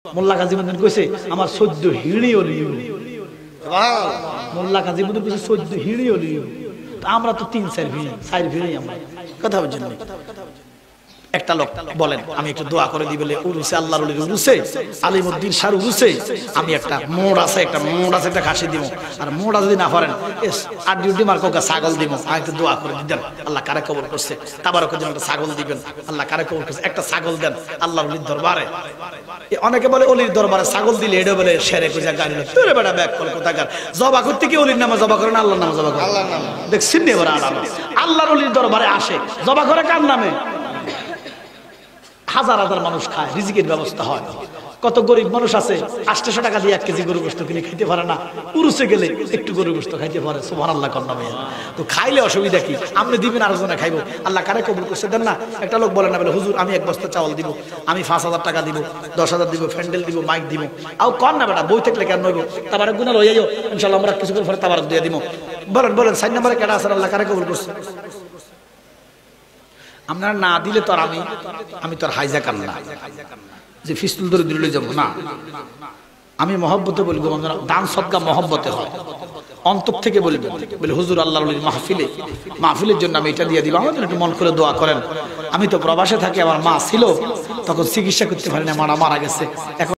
মোল্লা কাজীমুদ্দিন কইছে আমার 14 হিড়ি ওলিও মোল্লা কাজীমুদ্দিন কইছে 14 হিড়ি ওলিও আমরা তো 3-4 ভিড়ি আমরা কথা বুঝছেন একটা লোক বলেন আমি একটু দোয়া করে দিই বলে উরুসে আল্লাহর ওলির উরুসে আলিমউদ্দিন শাহ উরুসে আমি একটা মোড় আছে একটা খাসি দিব আর মোড়া যদি না পারেন আর ডিউটি মার্কো ছাগল দিব আর একটু দোয়া করে দিবেন আল্লাহ কারে কবুল করছে তাবারক দিন একটা ছাগল দিবেন আল্লাহ কারে কবুল করছে একটা ছাগল দেন আল্লাহর ওলির দরবারে অনেকে বলে ওলির দরবারে ছাগল দিলে এটা বলে শেরে কইজা গাড়ি তোরে বেটা ব্যাক কল কোথাকার জবা করতে কি ওলির নামে জবা করে না আল্লাহর নামে জবা করে আল্লাহর নামে দেখছেন নি ওরা আল্লাহর ওলির দরবারে আসে জবা করে কার নামে হাজার হাজার মানুষ খায় রিজিকের ব্যবস্থা হয় কত গরিব মানুষ আছে 800 টাকা দিয়ে 1 কেজি গরু গোশত কিনে খেতে পারে না উরুসে গেলে একটু গরু গোশত খাইতে পারে সুবহানাল্লাহ কন্না ভাই তো খাইলে অসুবিধা কি আপনি দিবেন আর জনে খাইবো আল্লাহ কারে কবুল করছে দেন না একটা লোক বলে না বলে হুজুর আমি 1 বস্তা চাউল দিব আমি 5000 টাকা দিব 10000 দিব ফ্যান্ডেল দিব মাইক দিব আও কোন না বেটা বই থাকলে কেন নইবো তাবারক গুনাহ লইয়াইও ইনশাআল্লাহ আমরা কিছু করে তাবারক দিয়ে দিব বলেন 4 নম্বরে কেডা আছে আল্লাহ কারে কবুল করছে আপনারা না দিলে তো আমি তো হাইজা কাম না যে ফিস্তুল ধরে দিলে যাব না আমি মহব্বতে বলবো দান সদকা মহব্বতে হয় অন্তর থেকে বলবেন বলে হুজুর আল্লাহর ওলির মাহফিলের জন্য আমি এটা দিয়ে দিব আমাদের একটু মন করে দোয়া করেন আমি তো প্রবাসে থাকি আমার মা ছিল তখন চিকিৎসা করতে পারি না মারা গেছে এখন